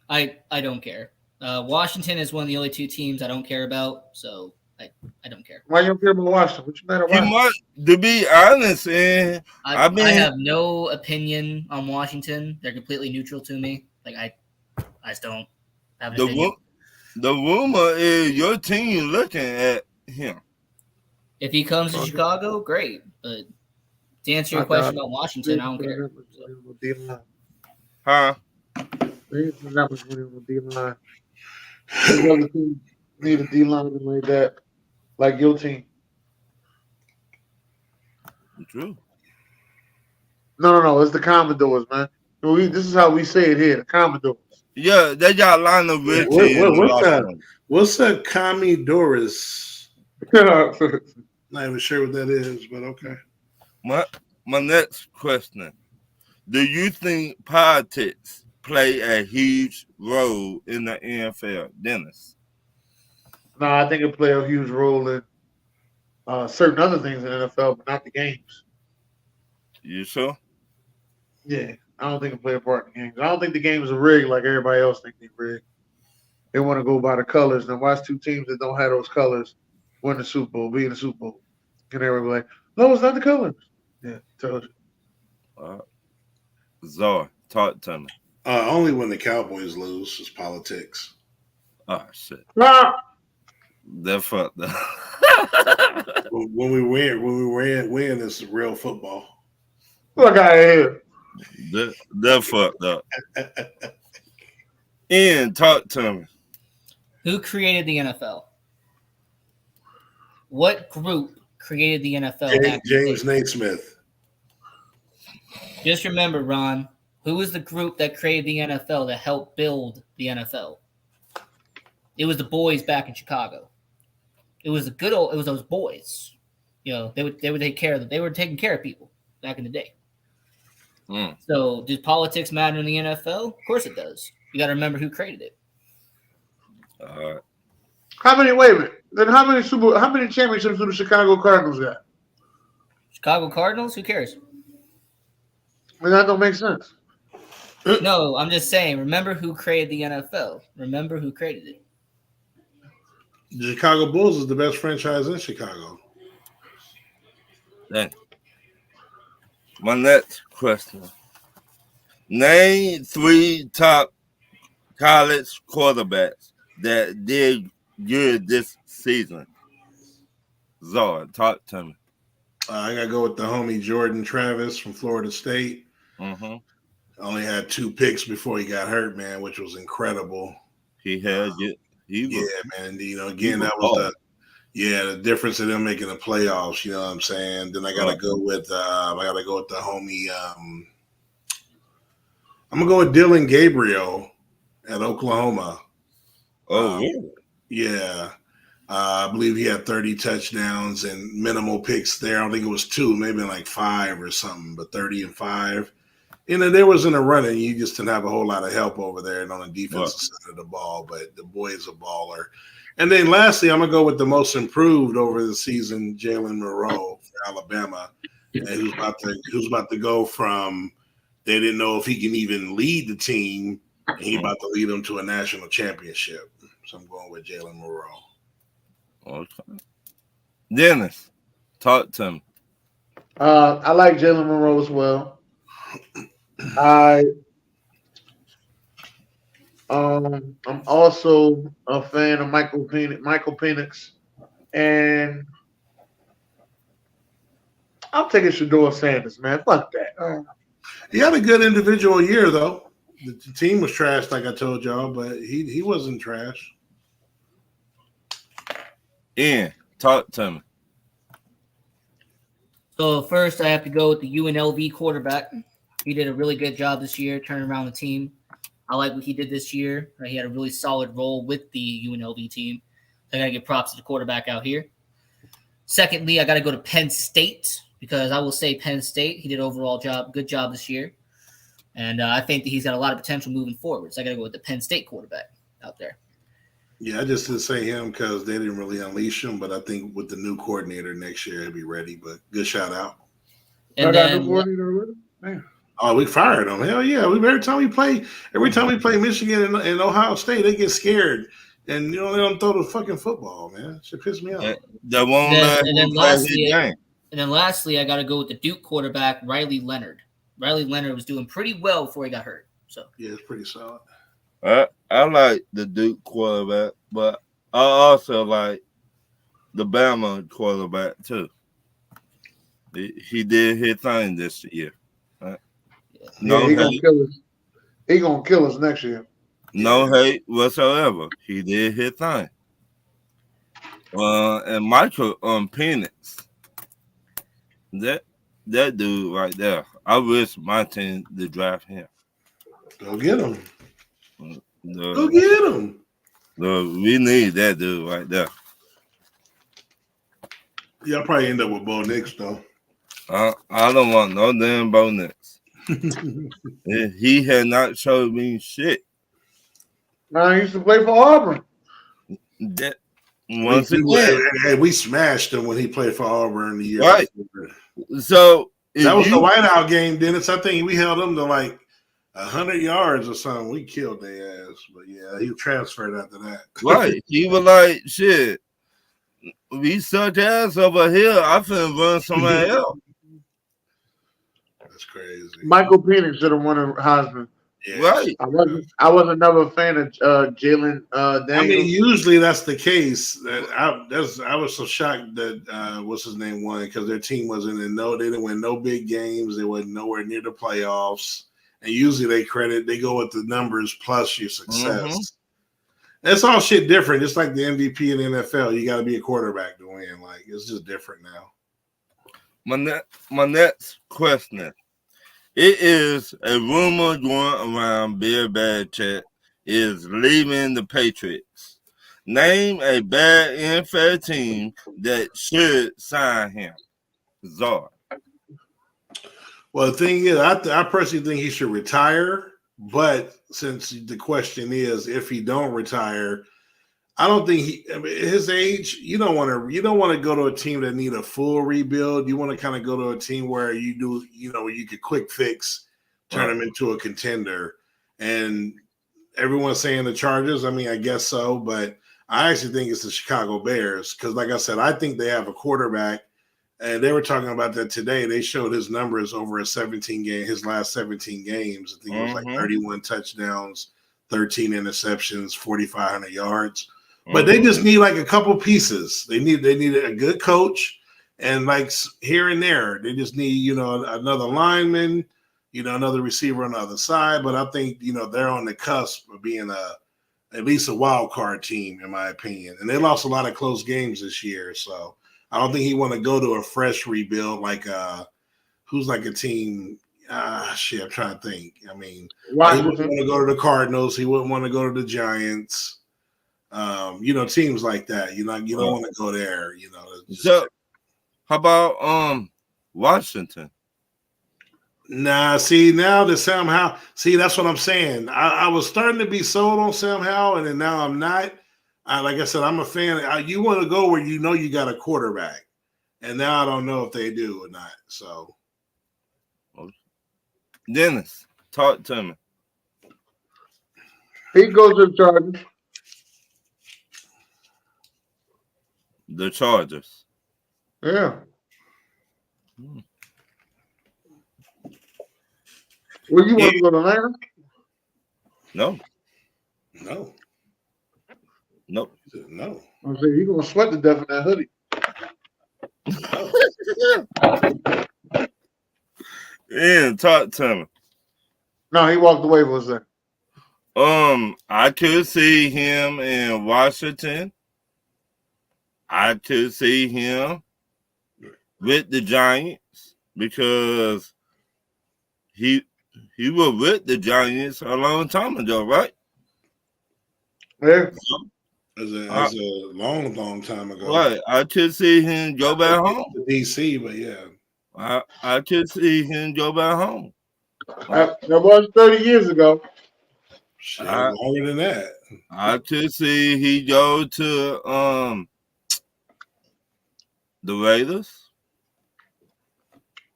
I don't care. Washington is one of the only two teams I don't care about, so I don't care. Why you don't care about Washington? What you matter about? To be honest, I have no opinion on Washington. They're completely neutral to me. Like I just don't have an opinion. The rumor is your team looking at him. If he comes to Chicago, great. But to answer your question about Washington, I don't care. Huh? That was when on the D-line. The other team need a D-line like that, like your team. True. No. It's the Commodores, man. This is how we say it here, the Commodores. Yeah, they got Lionel Richie. What's that Commodores? Not even sure what that is, but okay. My next question. Do you think politics play a huge role in the NFL, Dennis? No, I think it play a huge role in certain other things in the NFL, but not the games. You sure? Yeah, I don't think it play a part in the games. I don't think the games are rigged like everybody else think they rigged. They want to go by the colors. Now watch two teams that don't have those colors win the Super Bowl, be in the Super Bowl. And everybody be like, no, it's not the colors. Yeah, told you. Zor, talk to me. Only when the Cowboys lose is politics. Oh shit. Ah! That fucked up. When we win, it's real football. Look out of here. That fucked up. Ian, talk to me. Who created the NFL? What group created the NFL? James Naismith. Just remember, Ron, who was the group that created the NFL that helped build the NFL? It was the boys back in Chicago. It was those boys. They would take care of them. They were taking care of people back in the day. So, does politics matter in the NFL? Of course it does. You got to remember who created it. All right. Wait a minute. Then how many championships do the Chicago Cardinals got? Chicago Cardinals? Who cares? Well, that don't make sense. No, I'm just saying, remember who created the NFL. Remember who created it. The Chicago Bulls is the best franchise in Chicago. Then, my next question. Name 3 top college quarterbacks that did good this season. Zor, talk to me. I got to go with the homie Jordan Travis from Florida State. Mm-hmm. Only had 2 picks before he got hurt, man, which was incredible. He had it. Yeah, man. Again, that was the difference in them making the playoffs. You know what I'm saying? Then I got to go with the homie. I'm gonna go with Dylan Gabriel at Oklahoma. Yeah. I believe he had 30 touchdowns and minimal picks there. I don't think it was 2, maybe like 5 or something, but 30 and 5. There wasn't a running. You just didn't have a whole lot of help over there and on the defensive side of the ball, but the boy is a baller. And then lastly, I'm going to go with the most improved over the season, Jalen Moreau for Alabama, who's about to go from they didn't know if he can even lead the team, and he's about to lead them to a national championship. So I'm going with Jalen Moreau. Okay. Dennis, talk to me. I like Jalen Monroe as well. I I'm also a fan of Michael Penix, and I'm taking Shador Sanders, man. Fuck that. He had a good individual year though. The team was trash, like I told y'all, but he wasn't trash. Ian, talk to me. So first, I have to go with the UNLV quarterback. He did a really good job this year, turning around the team. I like what he did this year. He had a really solid role with the UNLV team. I got to give props to the quarterback out here. Secondly, I got to go to Penn State because I will say Penn State, he did overall good job this year. And I think that he's got a lot of potential moving forward. So I got to go with the Penn State quarterback out there. Yeah, I just didn't say him because they didn't really unleash him, but I think with the new coordinator next year, he'll be ready. But good shout out. And then, oh, we fired him. Hell yeah! Every time we play Michigan and Ohio State, they get scared, and you know they don't throw the fucking football, man. It should piss me off. That won't let him play his game. And then lastly, I got to go with the Duke quarterback, Riley Leonard. Riley Leonard was doing pretty well before he got hurt. So yeah, it's pretty solid. I like the Duke quarterback, but I also like the Bama quarterback too. He did his thing this year. No, he gonna kill us. He gonna kill us next year. No hate whatsoever. He did his thing. And Michael Penix, that dude right there. I wish my team to draft him. Go get him. Go get him. We need that dude right there. Yeah, I'll probably end up with Bo Nix though. I don't want no damn Bo Nix. He had not showed me shit. I used to play for Auburn. That once again, we smashed him when he played for Auburn the year right. before. So that was the whiteout game, Dennis. I think we held him to like 100 yards or something. We killed their ass, but yeah, he transferred after that. Right? He was like, "Shit, we suck ass over here. I finna run somewhere else." That's crazy. Michael Penix should have won a Heisman. Yeah. Right. I wasn't never a fan of Jalen Daniels. I mean, usually that's the case. I was so shocked that what's his name won because their team wasn't they didn't win no big games. They wasn't nowhere near the playoffs. And usually they go with the numbers plus your success. Mm-hmm. That's all shit different. Just like the MVP in the NFL, you got to be a quarterback to win. Like it's just different now. My next question. It is a rumor going around Bill Belichick is leaving the Patriots. Name a bad NFL team that should sign him. Czar. Well, the thing is, I personally think he should retire. But since the question is, if he don't retire, I don't think his age. You don't want to go to a team that need a full rebuild. You want to kind of go to a team where you do, you could quick fix, turn them into a contender. And everyone's saying the Chargers. I mean, I guess so, but I actually think it's the Chicago Bears because, like I said, I think they have a quarterback. And they were talking about that today. They showed his numbers over his last 17 games. I think it was like 31 touchdowns, 13 interceptions, 4,500 yards. But they just need like a couple pieces. They need a good coach, and like here and there, they just need another lineman, another receiver on the other side. But I think they're on the cusp of being at least a wild card team, in my opinion. And they lost a lot of close games this year, so I don't think he want to go to a fresh rebuild like who's like a team. I'm trying to think. I mean, he wouldn't want to go to the Cardinals. He wouldn't want to go to the Giants. Teams like that. You don't want to go there. So, how about Washington? Nah, see now that Sam Howell. See, that's what I'm saying. I was starting to be sold on Sam Howell, and then now I'm not. Like I said, I'm a fan. You want to go where you got a quarterback, and now I don't know if they do or not. So, Dennis, talk to me. He goes to the Chargers. The Chargers. Yeah. Well, you want to go to Atlanta? No. No. Nope. No. I'm saying you're gonna sweat to death in that hoodie. Ian, talk to me. No, he walked away for a second. I could see him in Washington. I could see him with the Giants because he was with the Giants a long time ago, right? Yeah. As a long time ago. Right. I could see him go back home. To DC, but yeah. I could see him go back home. That was 30 years ago. Shit, longer than that. I could see he go to the Raiders.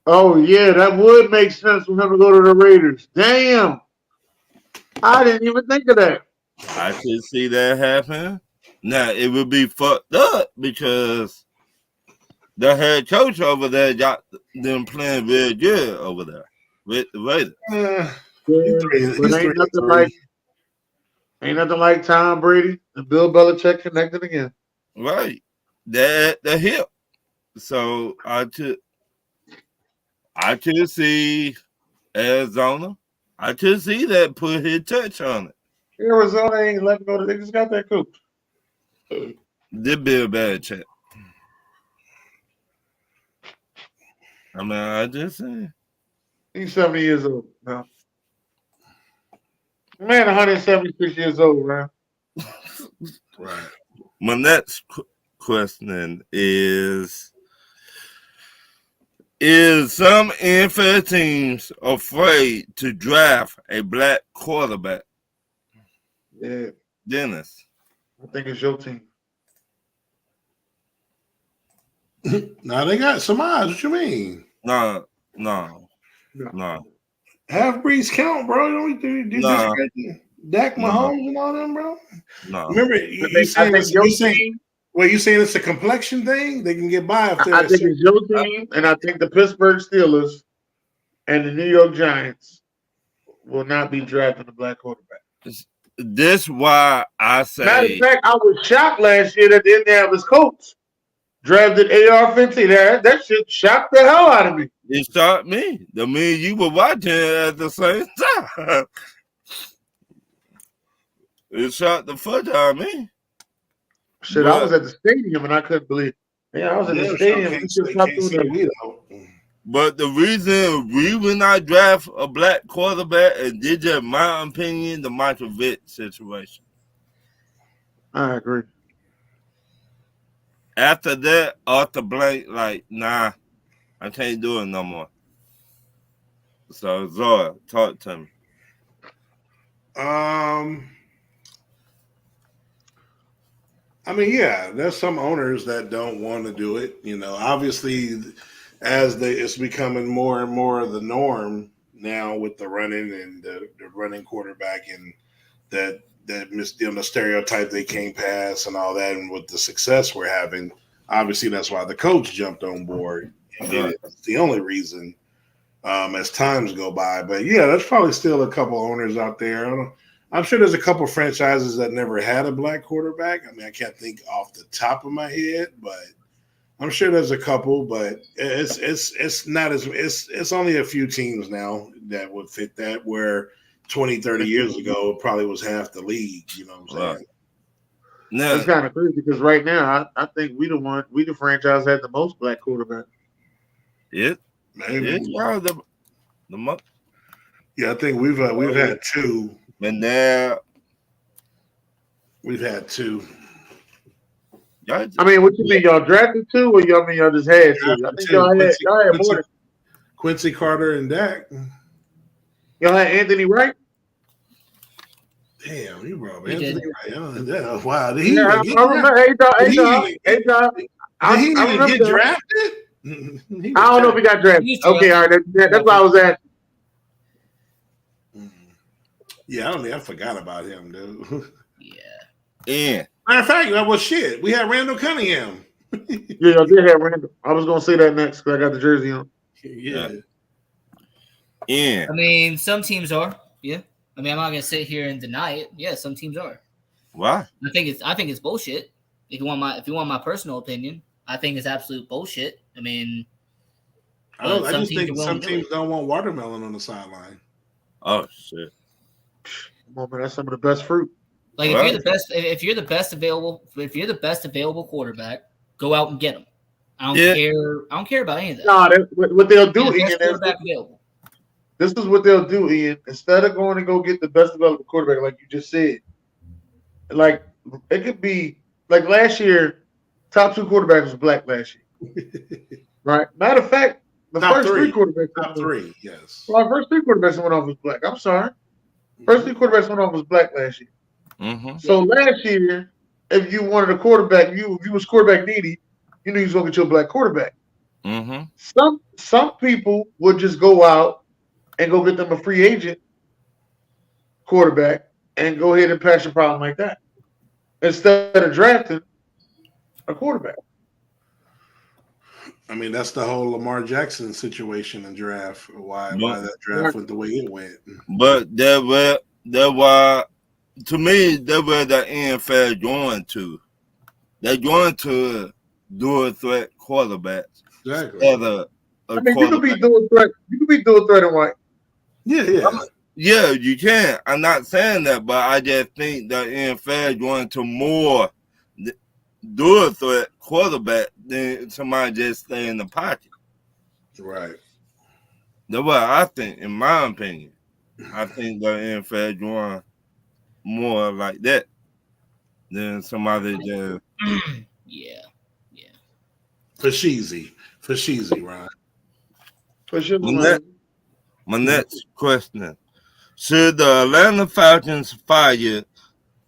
Oh yeah, that would make sense for him to go to the Raiders. Damn. I didn't even think of that. I could see that happen. Now it would be fucked up because the head coach over there got them playing very good over there with the Raiders. Ain't nothing like Tom Brady and Bill Belichick connected again. Right. The hip. So I could see Arizona. I could see that put his touch on it. Arizona ain't letting go. They just got that coach. This be a bad check. I mean, I just say He's 70 years old now. Man, 176 years old, man. Right. My next question is some NFL teams afraid to draft a black quarterback? Yeah. Dennis. I think it's your team. Now they got some odds. What you mean? No. Half breeds count, bro. Don't do Dak Mahomes and all them, bro. No. Remember, you saying it's a complexion thing? They can get by if they're. I think it's your team, and I think the Pittsburgh Steelers and the New York Giants will not be drafting a black quarterback. This why I say. Matter of fact, I was shocked last year that the Indianapolis Colts drafted AR-15. That shit shocked the hell out of me. It shocked me. I mean, you were watching it at the same time. It shocked the fuck out of me. Shit, I was at the stadium and I couldn't believe it. Yeah, I was at the stadium. But the reason we will not draft a black quarterback is just, in my opinion, the Michael Vick situation. I agree. After that, Arthur Blank, like, nah, I can't do it no more. So, Zora, talk to me. I mean, yeah, there's some owners that don't want to do it. You know, obviously, it's becoming more and more the norm now with the running and the running quarterback and that the stereotype they can't pass and all that, and with the success we're having, obviously that's why the coach jumped on board. And it's the only reason as times go by. But yeah, there's probably still a couple owners out there. I'm sure there's a couple franchises that never had a black quarterback. I mean, I can't think off the top of my head, but I'm sure there's a couple. But it's not as it's only a few teams now that would fit that. Where 20, 30 years ago, it probably was half the league. You know what I'm saying? No. It's kind of crazy because right now, I think we the franchise had the most black quarterbacks. Yeah, maybe. Yeah, I think we've had two. And now we've had two. I mean, what you mean? Y'all drafted two, or y'all mean y'all just had two? I think y'all had more than Quincy Carter and Dak. Y'all had Anthony Wright. Damn, you brought Anthony Wright. Oh, wow, did he even get drafted? I don't know if he got drafted. Okay, all right, that's why I was asking. Yeah, I forgot about him, dude. Yeah. Matter of fact, that was shit. We had Randall Cunningham. Yeah, I did have Randall. I was gonna say that next because I got the jersey on. Yeah. Yeah. I mean, some teams are. Yeah. I mean, I'm not gonna sit here and deny it. Yeah, some teams are. Why? I think it's bullshit. If you want my personal opinion, I think it's absolute bullshit. I mean, I some just teams think are willing some to do teams it. don't want watermelon on the sideline. Oh shit. Come on, man, that's some of the best fruit. Like Right. if you're the best available quarterback, go out and get him. I don't Yeah. care. I don't care about any of that. Nah, what they'll do, You're the Ian, best is quarterback available. this is what they'll do, Ian. Instead of going to go get the best available quarterback, like you just said, like it could be like last year, top 2 quarterbacks was black last year. Right? Matter of fact, the Top first three. 3 quarterbacks. Top 3, yes. Well, our first 3 quarterbacks that went off was black. I'm sorry. First 3 quarterbacks went off was black last year. Mm-hmm. So last year, if you wanted a quarterback, if you was quarterback needy, you knew you was going to get your black quarterback. Mm-hmm. Some people would just go out and go get them a free agent quarterback and go ahead and patch a problem like that instead of drafting a quarterback. I mean, that's the whole Lamar Jackson situation and draft. Why that draft went the way it went. But that why to me that's where the NFL going to. They're going to dual threat quarterbacks. Exactly. I mean, you could be dual threat. You could be dual threat and white. Yeah. Yeah, you can. I'm not saying that, but I just think the NFL going to more dual threat quarterback than somebody just stay in the pocket. Right. That's what I think, in my opinion. I think the NFL going more like that than somebody just. Yeah. For Sheezy, Ron. For sure. My next question. Should the Atlanta Falcons fire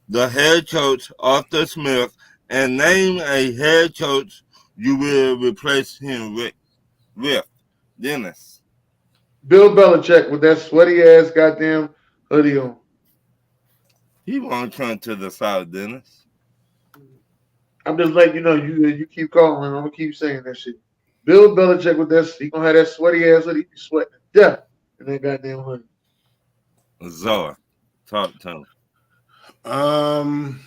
the head coach, Arthur Smith, and name a head coach you will replace him with? Dennis. Bill Belichick with that sweaty ass goddamn hoodie on. He won't turn to the side, Dennis. I'm just letting you know, you keep calling, I'm gonna keep saying that shit. Bill Belichick with that, he gonna have that sweaty ass hoodie, he sweating to death in that goddamn hoodie. Zara, talk to him. I'm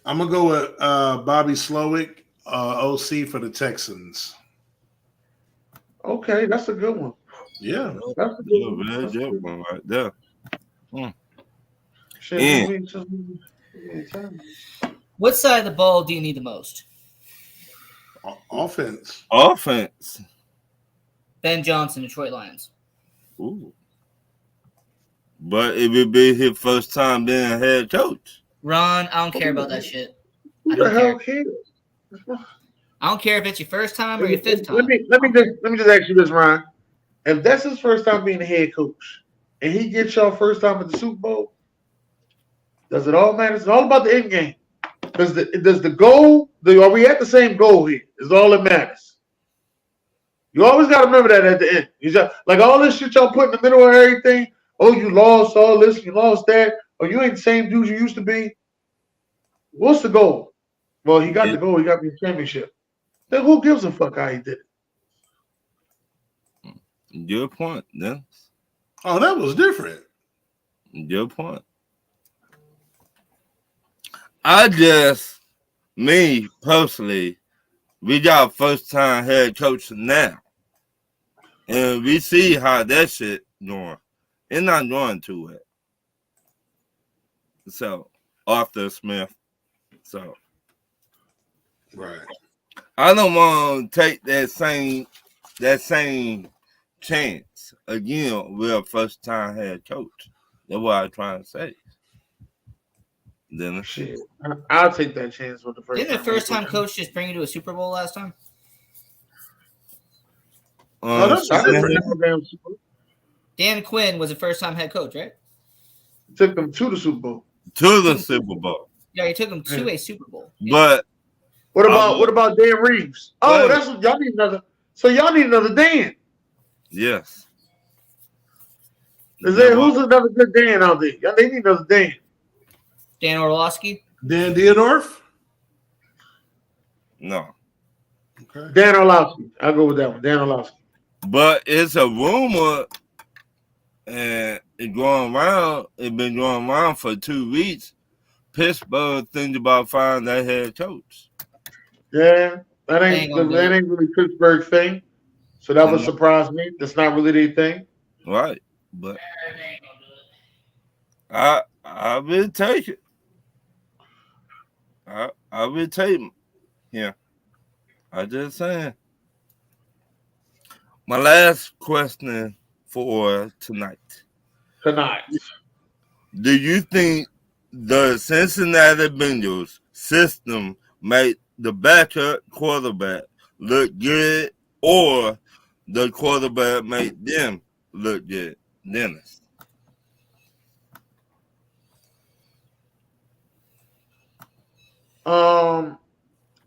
gonna go with Bobby Slowick, OC for the Texans. Okay, that's a good one. Yeah, that's a good one. Very That's a good good one right there. Shit, What side of the ball do you need the most? Offense. Ben Johnson, Detroit Lions. Ooh. But it would be his first time being head coach. Ron, I don't care about that shit. Who I don't the hell care. cares? I don't care if it's your first time or your fifth time. Let me just ask you this, Ryan. If that's his first time being a head coach, and he gets y'all first time at the Super Bowl, does it all matter? It's all about the end game. Does the goal? Are we at the same goal here? Is all that matters. You always got to remember that at the end. You just, like all this shit y'all put in the middle of everything. Oh, you lost all this, you lost that. Oh, you ain't the same dude you used to be. What's the goal? Well, he got the goal. He got me a championship. Then who gives a fuck how he did it? Good point, then. Oh, that was different. Good point. Me personally, we got first time head coach now. And we see how that shit going. It's not going too well. So, Arthur Smith. So, right. I don't want to take that same chance again with a first time head coach. That's what I'm trying to say. Then shit, I'll take that chance with the first. Didn't the first time coach just bring you to a Super Bowl last time? Dan Quinn was the first time head coach, right? Took them to the Super Bowl. To the Super Bowl. Yeah, he took them to a Super Bowl. But what about Dan Reeves? Oh, that's what y'all need another. So y'all need another Dan. Yes. Who's another good Dan out there? Y'all need another Dan. Dan Orlovsky. Dan Dierdorf. No. Okay. Dan Orlovsky. I'll go with that one. Dan Orlovsky. But it's a rumor, and it's going around. It's been going around for 2 weeks. Pittsburgh thinking about firing their head coach. Yeah, that They ain't ain't gonna do it. really Pittsburgh's thing. So that would surprise me. That's not really their thing. Right. But I will take it. I will take him. Yeah. I just saying. My last question for tonight. Do you think the Cincinnati Bengals system made the backup quarterback look good, or the quarterback made them look good? Dennis.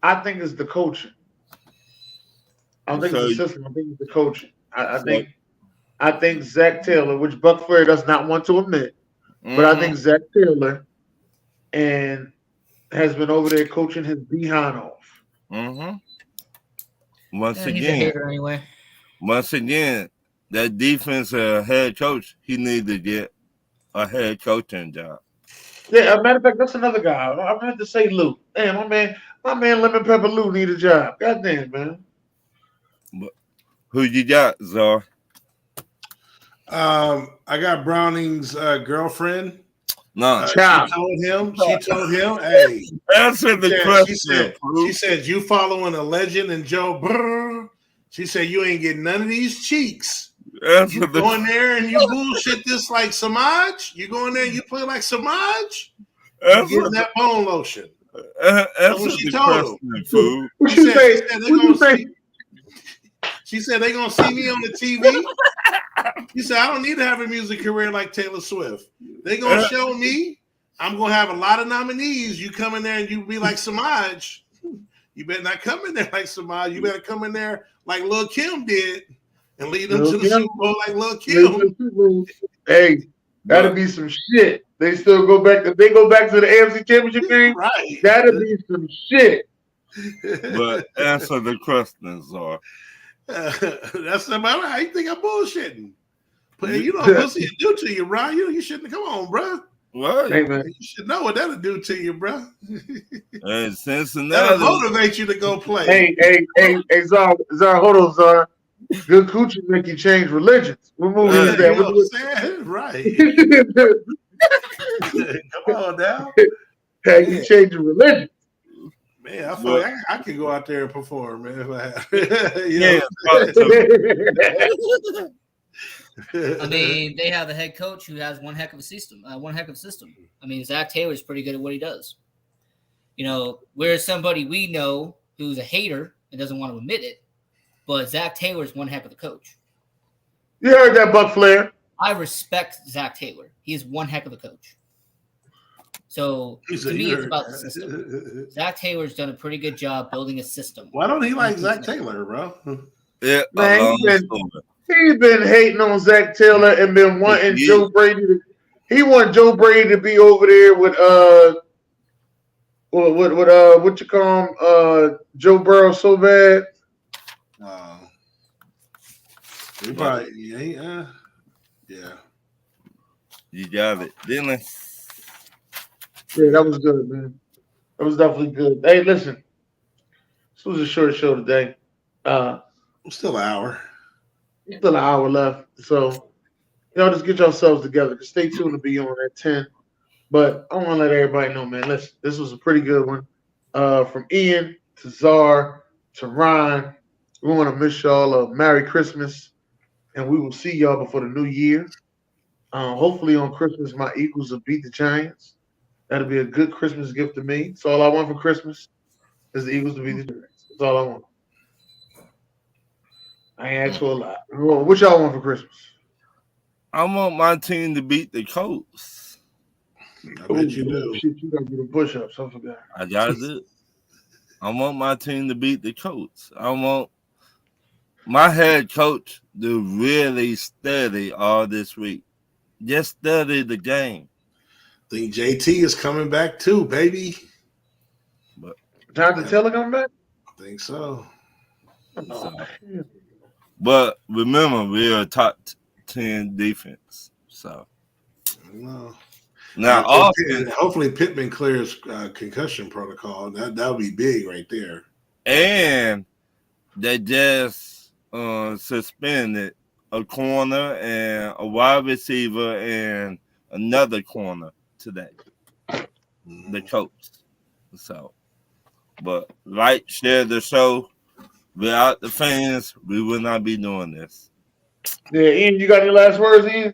I think it's the coaching. I don't think it's the system. I think it's the coaching. I think Zach Taylor, which Buck Flair does not want to admit, but I think Zach Taylor and has been over there coaching his behind off. Once He's a hater anyway. Once again, that defensive head coach, he needs to get a head coaching job. Yeah, as a matter of fact, that's another guy. I meant to say Lou. Damn, my man Lemon Pepper Lou need a job. Goddamn, man. But who you got, Czar? I got Browning's girlfriend. No, she told him, hey, answer the question. She said, you following a legend and Joe Burr. She said, you ain't getting none of these cheeks. You go in there and you bullshit this like Samaj. You go in there and you play like Samaj. You get that bone lotion. That's what she told him. She said they're going to see me on the TV. She said, I don't need to have a music career like Taylor Swift. They're going to show me. I'm going to have a lot of nominees. You come in there and you be like Samaj. You better not come in there like Samaj. You better come in there like Lil' Kim did and lead them to the Super Bowl like Lil' Kim. Hey, that'd be some shit. They still go back. If they go back to the AFC Championship game, right? That'd be some shit. But answer the question, Czar. That's about how you think I'm bullshitting. But you know, pussy do to you, bro. You shouldn't come on, bro. What? Hey, man. You should know what that'll do to you, bro. And Cincinnati, that'll motivate you to go play. Hey, Czar, hold on, Czar. Good coochie make you change religions. What movie is that? You know what I'm saying? Right. Come on now. Hey, you change your religion. Man, I feel like I could go out there and perform, man. If I I mean, they have a head coach who has one heck of a system. I mean, Zach Taylor's pretty good at what he does. You know, where's somebody we know who's a hater and doesn't want to admit it, but Zach Taylor's one heck of a coach. You heard that, Buck Flair. I respect Zach Taylor. He is one heck of a coach. So to me, it's about the system. Zach Taylor's done a pretty good job building a system. Why don't he like Zach Taylor, bro? Yeah, man, he's been hating on Zach Taylor and been wanting Joe Brady to. He want Joe Brady to be over there with what you call him, Joe Burrow so bad. He probably yeah. You got it, didn't I? Yeah, that was good, man. That was definitely good. Hey, listen, this was a short show today. Still an hour. Still an hour left. So, just get yourselves together. Stay tuned to be on at 10. But I want to let everybody know, man, listen, this was a pretty good one. From Ian to Czar to Ryan, we want to wish y'all a Merry Christmas. And we will see y'all before the new year. Hopefully on Christmas, my Eagles will beat the Giants. That'll be a good Christmas gift to me. That's all I want for Christmas is the Eagles to beat the Giants. That's all I want. I ain't asked for a lot. What y'all want for Christmas? I want my team to beat the Colts. I bet you do. Shit, you gotta do the push-ups. I forgot. I gotta do it. I want my team to beat the Colts. I want my head coach to really study all this week. Just study the game. I think JT is coming back too, baby. But Jonathan Taylor coming back? think so. But remember, we're a top 10 defense. So No. now, hopefully Pittman clears concussion protocol. That would be big right there. and they just suspended a corner and a wide receiver and another corner today. The coach. So, but like, share the show. Without the fans, we would not be doing this. Yeah, Ian, you got any last words, Ian?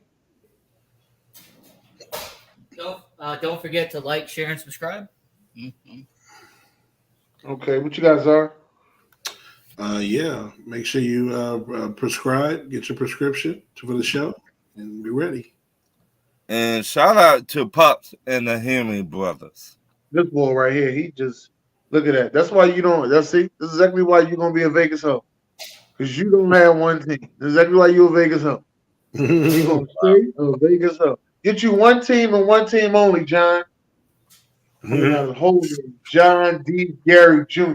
Don't forget to like, share, and subscribe. Mm-hmm. Okay, what you got, Zar? Yeah, make sure you prescribe, get your prescription for the show, and be ready. And shout out to Pops and the Henry brothers. This boy right here, he just look at that. That's why you don't. This is exactly why you're gonna be a Vegas hoe, because you don't have one team. That's exactly why you're a Vegas hoe. You're gonna stay a Vegas hoe. Get you one team and one team only, John. Hold John D. Gary Jr.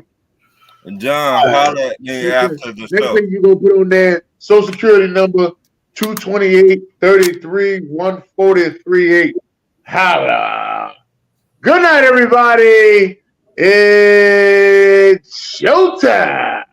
And John, holler at me after the Next show. thing you gonna put on there, Social Security number 228-33-140-38. Holla. Good night, everybody. It's showtime.